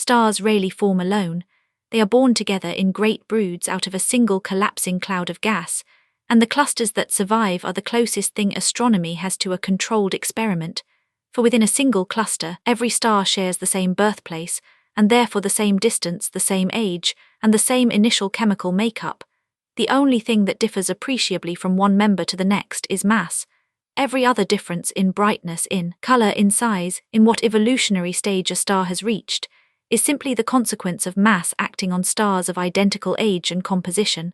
Stars rarely form alone. They are born together in great broods out of a single collapsing cloud of gas, and the clusters that survive are the closest thing astronomy has to a controlled experiment, for within a single cluster, every star shares the same birthplace, and therefore the same distance, the same age, and the same initial chemical makeup. The only thing that differs appreciably from one member to the next is mass. Every other difference in brightness, in color, in size, in what evolutionary stage a star has reached, is simply the consequence of mass acting on stars of identical age and composition.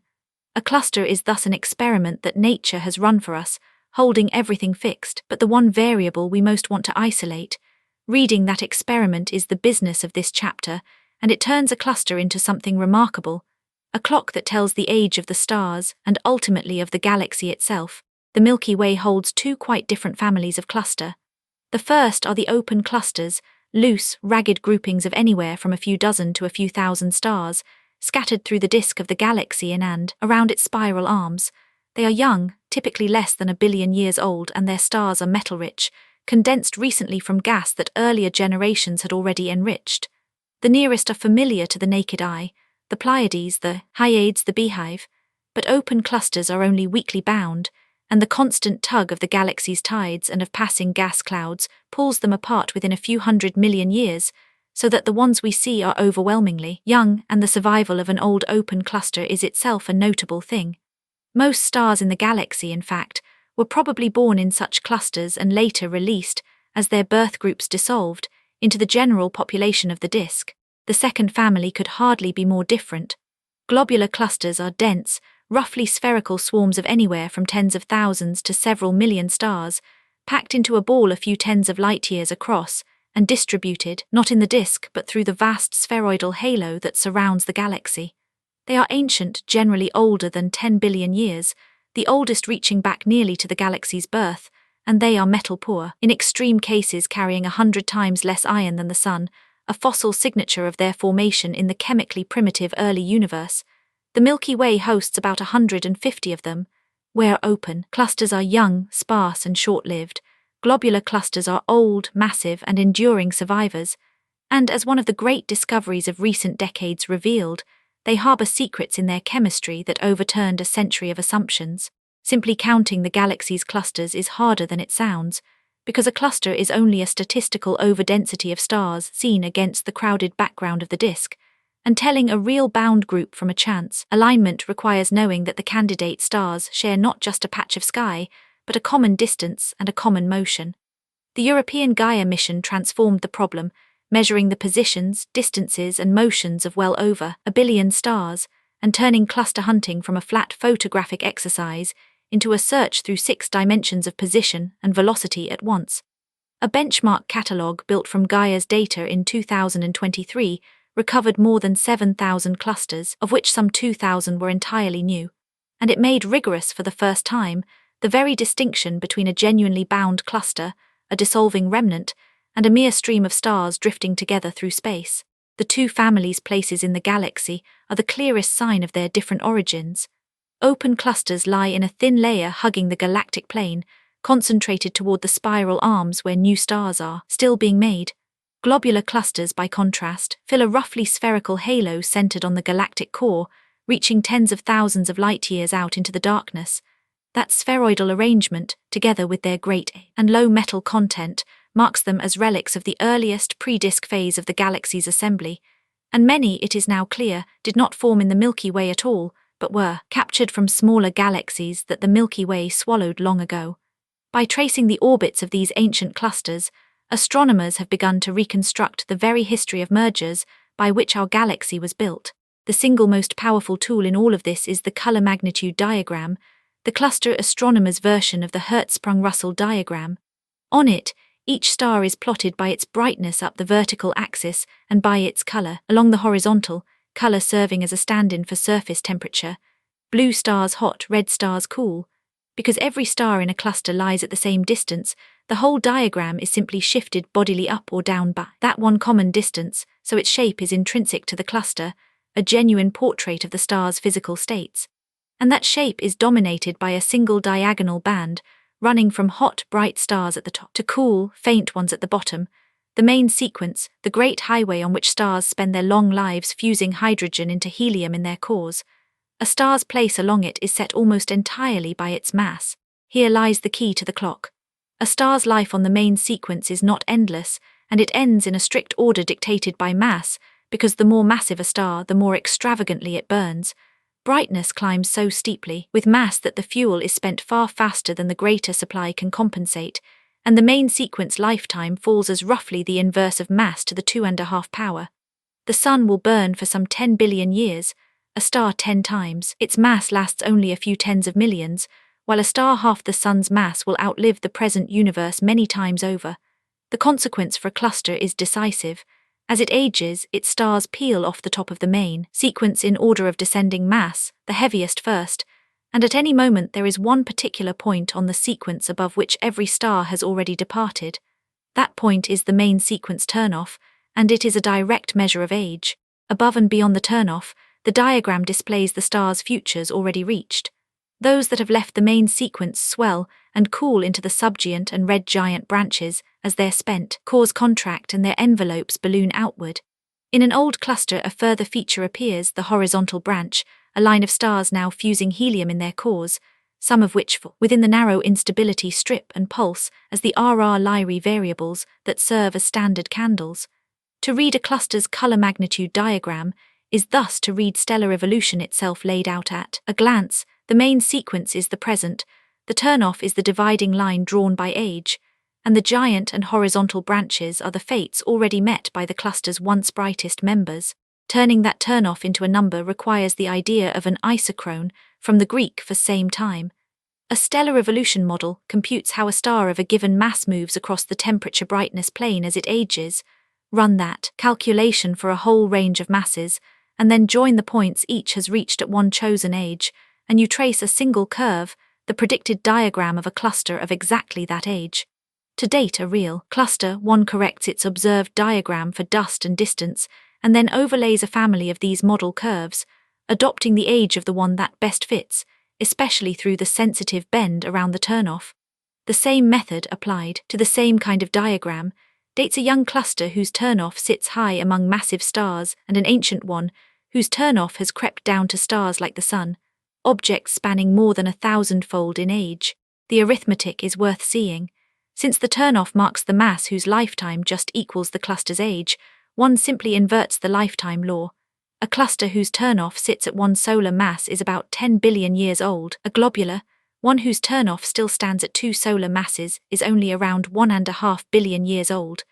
A cluster is thus an experiment that nature has run for us, holding everything fixed, but the one variable we most want to isolate. Reading that experiment is the business of this chapter, and it turns a cluster into something remarkable, a clock that tells the age of the stars and ultimately of the galaxy itself. The Milky Way holds two quite different families of cluster. The first are the open clusters, loose, ragged groupings of anywhere from a few dozen to a few thousand stars, scattered through the disk of the galaxy in and around its spiral arms. They are young, typically less than 1 billion years old, and their stars are metal-rich, condensed recently from gas that earlier generations had already enriched. The nearest are familiar to the naked eye, the Pleiades, the Hyades, the Beehive, but open clusters are only weakly bound, and the constant tug of the galaxy's tides and of passing gas clouds pulls them apart within a few 100 million years, so that the ones we see are overwhelmingly young, and the survival of an old open cluster is itself a notable thing. Most stars in the galaxy, in fact, were probably born in such clusters and later released, as their birth groups dissolved, into the general population of the disk. The second family could hardly be more different. Globular clusters are dense, roughly spherical swarms of anywhere from tens of thousands to several million stars, packed into a ball a few tens of light years across, and distributed, not in the disk but through the vast spheroidal halo that surrounds the galaxy. They are ancient, generally older than 10 billion years, the oldest reaching back nearly to the galaxy's birth, and they are metal-poor, in extreme cases carrying 100 times less iron than the Sun, a fossil signature of their formation in the chemically primitive early universe. The Milky Way hosts about 150 of them. Where open clusters are young, sparse, and short-lived, globular clusters are old, massive, and enduring survivors, and as one of the great discoveries of recent decades revealed, they harbor secrets in their chemistry that overturned a century of assumptions. Simply counting the galaxy's clusters is harder than it sounds, because a cluster is only a statistical overdensity of stars seen against the crowded background of the disk, and telling a real bound group from a chance alignment requires knowing that the candidate stars share not just a patch of sky, but a common distance and a common motion. The European Gaia mission transformed the problem, measuring the positions, distances, and motions of well over 1 billion stars, and turning cluster hunting from a flat photographic exercise into a search through 6 dimensions of position and velocity at once. A benchmark catalogue built from Gaia's data in 2023 recovered more than 7,000 clusters, of which some 2,000 were entirely new, and it made rigorous for the first time the very distinction between a genuinely bound cluster, a dissolving remnant, and a mere stream of stars drifting together through space. The two families' places in the galaxy are the clearest sign of their different origins. Open clusters lie in a thin layer hugging the galactic plane, concentrated toward the spiral arms where new stars are still being made. Globular clusters, by contrast, fill a roughly spherical halo centered on the galactic core, reaching tens of thousands of light-years out into the darkness. That spheroidal arrangement, together with their great and low metal content, marks them as relics of the earliest pre-disk phase of the galaxy's assembly, and many, it is now clear, did not form in the Milky Way at all, but were captured from smaller galaxies that the Milky Way swallowed long ago. By tracing the orbits of these ancient clusters, astronomers have begun to reconstruct the very history of mergers by which our galaxy was built. The single most powerful tool in all of this is the color magnitude diagram, the cluster astronomer's version of the Hertzsprung-Russell diagram. On it, each star is plotted by its brightness up the vertical axis and by its color along the horizontal, color serving as a stand-in for surface temperature. Blue stars hot, red stars cool. Because every star in a cluster lies at the same distance, the whole diagram is simply shifted bodily up or down by that one common distance, so its shape is intrinsic to the cluster, a genuine portrait of the star's physical states. And that shape is dominated by a single diagonal band, running from hot, bright stars at the top to cool, faint ones at the bottom, The main sequence, the great highway on which stars spend their long lives fusing hydrogen into helium in their cores. A star's place along it is set almost entirely by its mass. Here lies the key to the clock. A star's life on the main sequence is not endless, and it ends in a strict order dictated by mass, because the more massive a star, the more extravagantly it burns. Brightness climbs so steeply with mass that the fuel is spent far faster than the greater supply can compensate, and the main sequence lifetime falls as roughly the inverse of mass to the 2.5 power. The Sun will burn for some 10 billion years, a star 10 times. Its mass lasts only a few tens of millions, while a star half the Sun's mass will outlive the present universe many times over. The consequence for a cluster is decisive. As it ages, its stars peel off the top of the main sequence in order of descending mass, the heaviest first, and at any moment there is one particular point on the sequence above which every star has already departed. That point is the main sequence turnoff, and it is a direct measure of age. Above and beyond the turnoff, the diagram displays the stars' futures already reached. Those that have left the main sequence swell and cool into the subgiant and red giant branches as their spent cores contract and their envelopes balloon outward. In an old cluster, a further feature appears, the horizontal branch, a line of stars now fusing helium in their cores, some of which fall within the narrow instability strip and pulse as the RR Lyrae variables that serve as standard candles. To read a cluster's color magnitude diagram is thus to read stellar evolution itself laid out at a glance. The main sequence is the present, the turnoff is the dividing line drawn by age, and the giant and horizontal branches are the fates already met by the cluster's once brightest members. Turning that turnoff into a number requires the idea of an isochrone, from the Greek for same time. A stellar evolution model computes how a star of a given mass moves across the temperature-brightness plane as it ages. Run that calculation for a whole range of masses, and then join the points each has reached at one chosen age, and you trace a single curve, the predicted diagram of a cluster of exactly that age. To date, a real cluster, one corrects its observed diagram for dust and distance, and then overlays a family of these model curves, adopting the age of the one that best fits, especially through the sensitive bend around the turnoff. The same method applied to the same kind of diagram dates a young cluster whose turnoff sits high among massive stars and an ancient one whose turnoff has crept down to stars like the Sun, objects spanning more than 1,000-fold in age. The arithmetic is worth seeing. Since the turnoff marks the mass whose lifetime just equals the cluster's age, one simply inverts the lifetime law. A cluster whose turnoff sits at one solar mass is about 10 billion years old. A globular, one whose turnoff still stands at 2 solar masses, is only around 1.5 billion years old.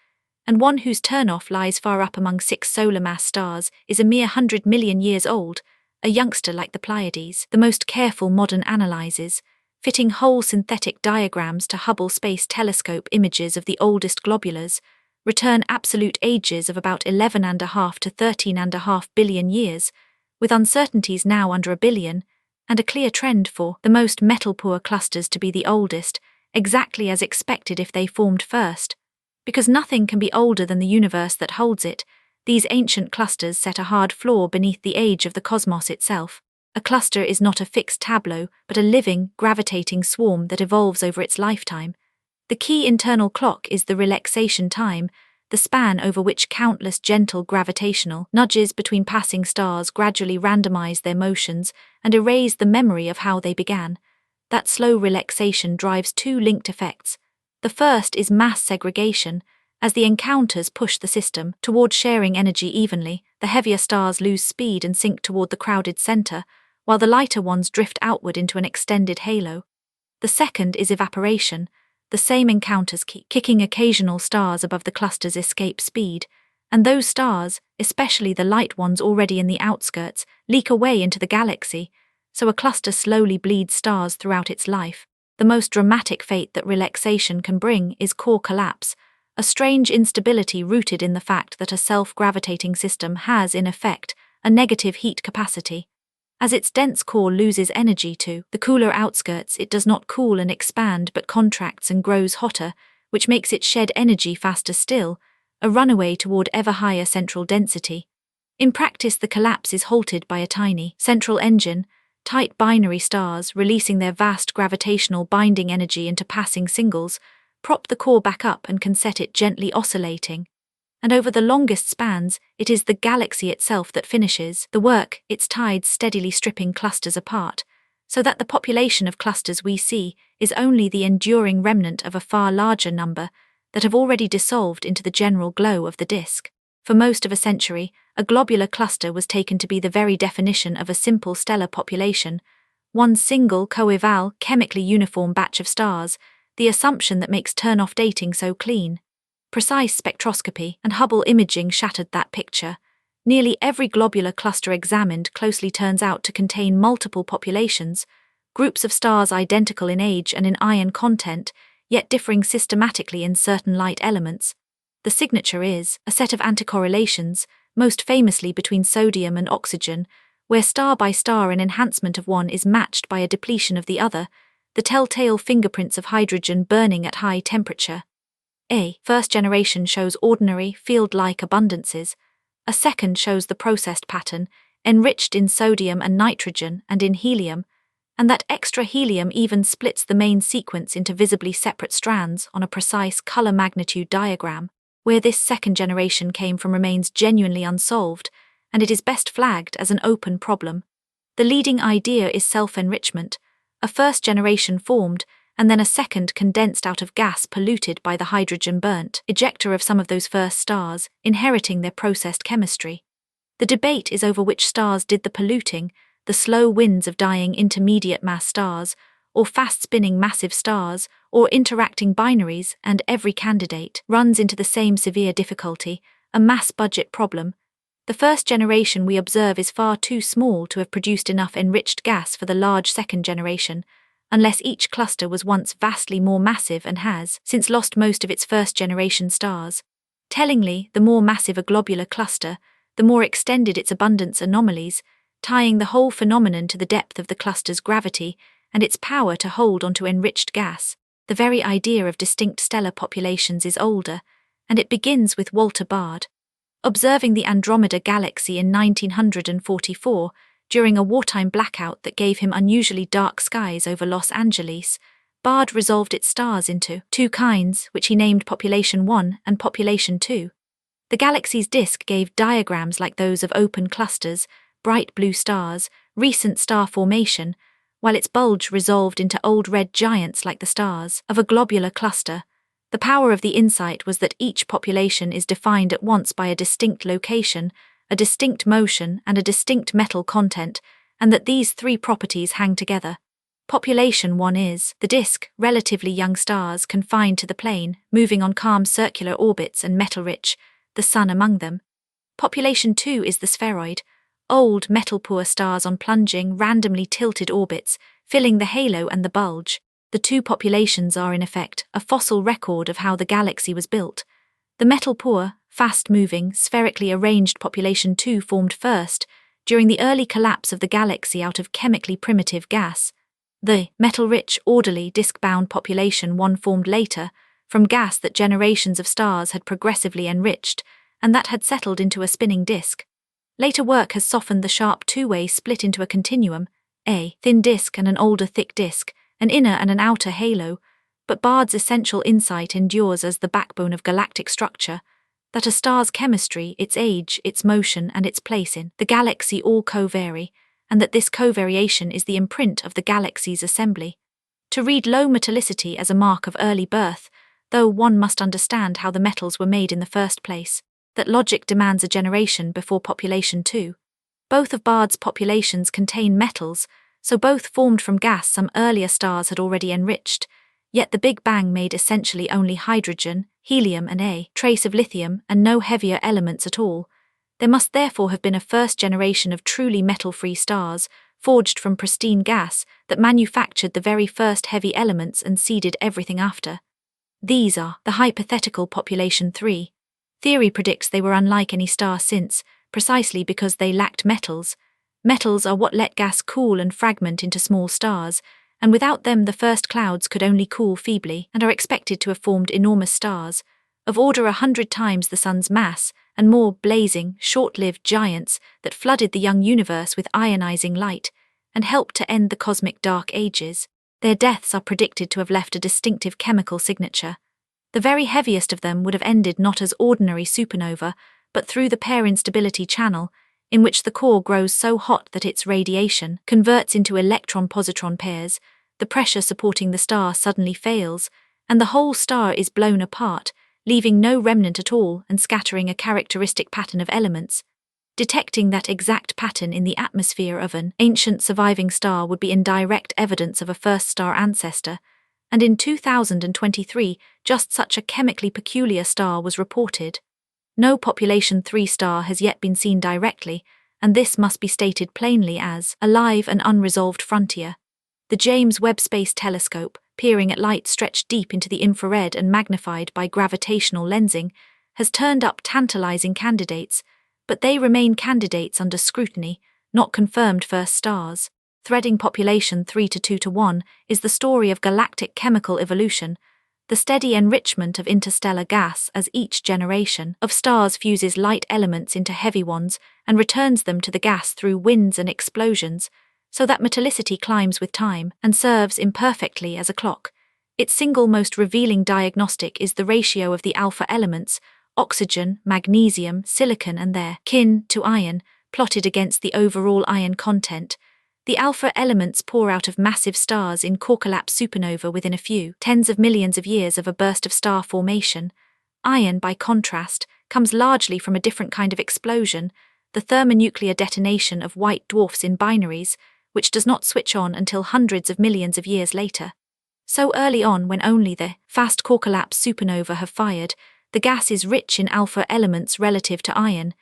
And one whose turnoff lies far up among 6 solar mass stars is a mere 100 million years old, a youngster like the Pleiades. The most careful modern analyses, fitting whole synthetic diagrams to Hubble Space Telescope images of the oldest globulars, return absolute ages of about 11.5 to 13.5 billion years, with uncertainties now under a billion, and a clear trend for the most metal-poor clusters to be the oldest, exactly as expected if they formed first. Because nothing can be older than the universe that holds it, these ancient clusters set a hard floor beneath the age of the cosmos itself. A cluster is not a fixed tableau, but a living, gravitating swarm that evolves over its lifetime. The key internal clock is the relaxation time, the span over which countless gentle gravitational nudges between passing stars gradually randomize their motions and erase the memory of how they began. That slow relaxation drives 2 linked effects. The first is mass segregation. As the encounters push the system toward sharing energy evenly, the heavier stars lose speed and sink toward the crowded center, while the lighter ones drift outward into an extended halo. The second is evaporation. The same encounters keep kicking occasional stars above the cluster's escape speed, and those stars, especially the light ones already in the outskirts, leak away into the galaxy, so a cluster slowly bleeds stars throughout its life. The most dramatic fate that relaxation can bring is core collapse, a strange instability rooted in the fact that a self-gravitating system has, in effect, a negative heat capacity. As its dense core loses energy to the cooler outskirts, it does not cool and expand but contracts and grows hotter, which makes it shed energy faster still, a runaway toward ever higher central density. In practice, the collapse is halted by a tiny central engine, tight binary stars releasing their vast gravitational binding energy into passing singles, prop the core back up and can set it gently oscillating. and over the longest spans, it is the galaxy itself that finishes the work, its tides steadily stripping clusters apart, so that the population of clusters we see is only the enduring remnant of a far larger number that have already dissolved into the general glow of the disk. For most of a century, a globular cluster was taken to be the very definition of a simple stellar population, one single coeval, chemically uniform batch of stars, the assumption that makes turnoff dating so clean. Precise spectroscopy and Hubble imaging shattered that picture. Nearly every globular cluster examined closely turns out to contain multiple populations, groups of stars identical in age and in ion content, yet differing systematically in certain light elements. The signature is a set of anticorrelations, most famously between sodium and oxygen, where star by star an enhancement of one is matched by a depletion of the other, the telltale fingerprints of hydrogen burning at high temperature. A first generation shows ordinary, field-like abundances. A second shows the processed pattern, enriched in sodium and nitrogen and in helium, and that extra helium even splits the main sequence into visibly separate strands on a precise color magnitude diagram. Where this second generation came from remains genuinely unsolved, and it is best flagged as an open problem. The leading idea is self-enrichment. A first generation formed, and then a second condensed out of gas polluted by the hydrogen burnt ejector of some of those first stars, inheriting their processed chemistry. The debate is over which stars did the polluting, the slow winds of dying intermediate mass stars, or fast-spinning massive stars, or interacting binaries, and every candidate runs into the same severe difficulty, a mass-budget problem. The first generation we observe is far too small to have produced enough enriched gas for the large second generation, unless each cluster was once vastly more massive and has since lost most of its first-generation stars. Tellingly, the more massive a globular cluster, the more extended its abundance anomalies, tying the whole phenomenon to the depth of the cluster's gravity and its power to hold onto enriched gas. The very idea of distinct stellar populations is older, and it begins with Walter Baade. Observing the Andromeda galaxy in 1944, during a wartime blackout that gave him unusually dark skies over Los Angeles, Baade resolved its stars into two kinds, which he named Population 1 and Population 2. The galaxy's disk gave diagrams like those of open clusters, bright blue stars, recent star formation, while its bulge resolved into old red giants like the stars of a globular cluster. The power of the insight was that each population is defined at once by a distinct location, a distinct motion, and a distinct metal content, and that these three properties hang together. Population 1 is the disk, relatively young stars confined to the plane, moving on calm circular orbits and metal-rich, the Sun among them. Population 2 is the spheroid, old metal-poor stars on plunging, randomly tilted orbits, filling the halo and the bulge. The two populations are in effect a fossil record of how the galaxy was built. The metal-poor, fast-moving, spherically arranged Population 2 formed first, during the early collapse of the galaxy out of chemically primitive gas. The metal-rich, orderly, disk-bound Population 1 formed later, from gas that generations of stars had progressively enriched, and that had settled into a spinning disk. Later work has softened the sharp two-way split into a continuum, a thin disk and an older thick disk, an inner and an outer halo, but Baade's essential insight endures as the backbone of galactic structure, that a star's chemistry, its age, its motion, and its place in the galaxy all co-vary, and that this co-variation is the imprint of the galaxy's assembly. To read low metallicity as a mark of early birth, though one must understand how the metals were made in the first place, that logic demands a generation before Population 2. Both of Baade's populations contain metals, so both formed from gas some earlier stars had already enriched, yet the Big Bang made essentially only hydrogen, helium and a trace of lithium and no heavier elements at all. There must therefore have been a first generation of truly metal-free stars, forged from pristine gas, that manufactured the very first heavy elements and seeded everything after. These are the hypothetical Population 3. Theory predicts they were unlike any star since, precisely because they lacked metals. Metals are what let gas cool and fragment into small stars, and without them the first clouds could only cool feebly and are expected to have formed enormous stars, of order 100 times the Sun's mass, and more blazing, short-lived giants that flooded the young universe with ionizing light and helped to end the cosmic dark ages. Their deaths are predicted to have left a distinctive chemical signature. The very heaviest of them would have ended not as ordinary supernova, but through the pair instability channel, in which the core grows so hot that its radiation converts into electron-positron pairs, the pressure supporting the star suddenly fails, and the whole star is blown apart, leaving no remnant at all and scattering a characteristic pattern of elements. Detecting that exact pattern in the atmosphere of an ancient surviving star would be indirect evidence of a first star ancestor, and in 2023, just such a chemically peculiar star was reported. No population 3 star has yet been seen directly, and this must be stated plainly as a live and unresolved frontier. The James Webb Space Telescope, peering at light stretched deep into the infrared and magnified by gravitational lensing, has turned up tantalizing candidates, but they remain candidates under scrutiny, not confirmed first stars. Threading population 3 to 2 to 1 is the story of galactic chemical evolution, the steady enrichment of interstellar gas as each generation of stars fuses light elements into heavy ones and returns them to the gas through winds and explosions, so that metallicity climbs with time and serves imperfectly as a clock. Its single most revealing diagnostic is the ratio of the alpha elements, oxygen, magnesium, silicon and their kin to iron, plotted against the overall iron content. The alpha elements pour out of massive stars in core-collapse supernova within a few tens of millions of years of a burst of star formation. Iron, by contrast, comes largely from a different kind of explosion, the thermonuclear detonation of white dwarfs in binaries, which does not switch on until hundreds of millions of years later. So early on, when only the fast core-collapse supernova have fired, the gas is rich in alpha elements relative to iron,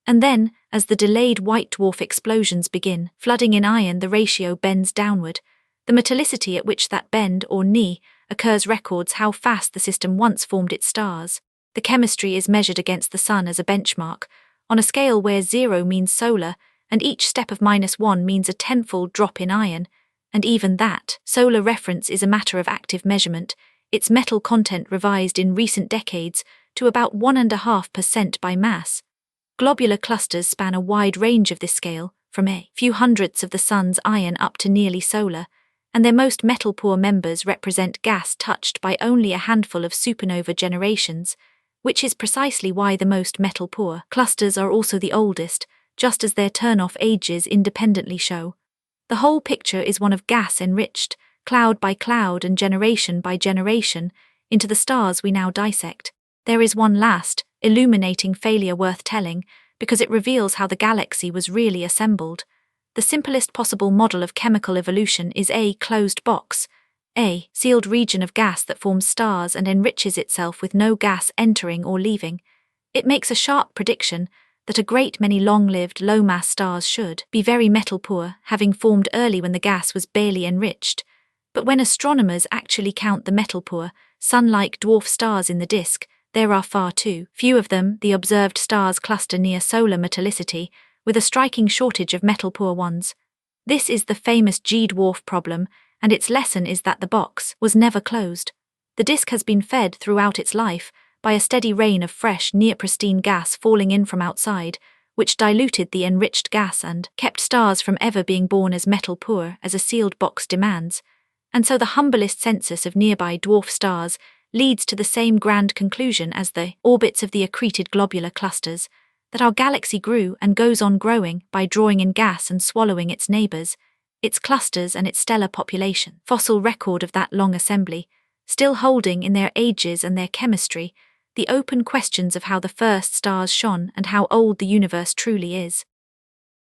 and then, as the delayed white dwarf explosions begin flooding in iron, the ratio bends downward. The metallicity at which that bend, or knee, occurs records how fast the system once formed its stars. The chemistry is measured against the Sun as a benchmark, on a scale where 0 means solar, and each step of -1 means a tenfold drop in iron, and even that solar reference is a matter of active measurement, its metal content revised in recent decades to about 1.5% by mass. Globular clusters span a wide range of this scale, from a few hundredths of the Sun's iron up to nearly solar, and their most metal-poor members represent gas touched by only a handful of supernova generations, which is precisely why the most metal-poor clusters are also the oldest, just as their turnoff ages independently show. The whole picture is one of gas enriched, cloud by cloud and generation by generation, into the stars we now dissect. There is one last, illuminating failure worth telling, because it reveals how the galaxy was really assembled. The simplest possible model of chemical evolution is a closed box, a sealed region of gas that forms stars and enriches itself with no gas entering or leaving. It makes a sharp prediction that a great many long-lived, low-mass stars should be very metal-poor, having formed early when the gas was barely enriched. But when astronomers actually count the metal-poor, sun-like dwarf stars in the disk, there are far too few of them. The observed stars cluster near solar metallicity, with a striking shortage of metal-poor ones. This is the famous G-dwarf problem, and its lesson is that the box was never closed. The disk has been fed throughout its life by a steady rain of fresh, near-pristine gas falling in from outside, which diluted the enriched gas and kept stars from ever being born as metal-poor as a sealed box demands. And so the humblest census of nearby dwarf stars leads to the same grand conclusion as the orbits of the accreted globular clusters, that our galaxy grew and goes on growing by drawing in gas and swallowing its neighbors, its clusters and its stellar population. Fossil record of that long assembly, still holding in their ages and their chemistry the open questions of how the first stars shone and how old the universe truly is.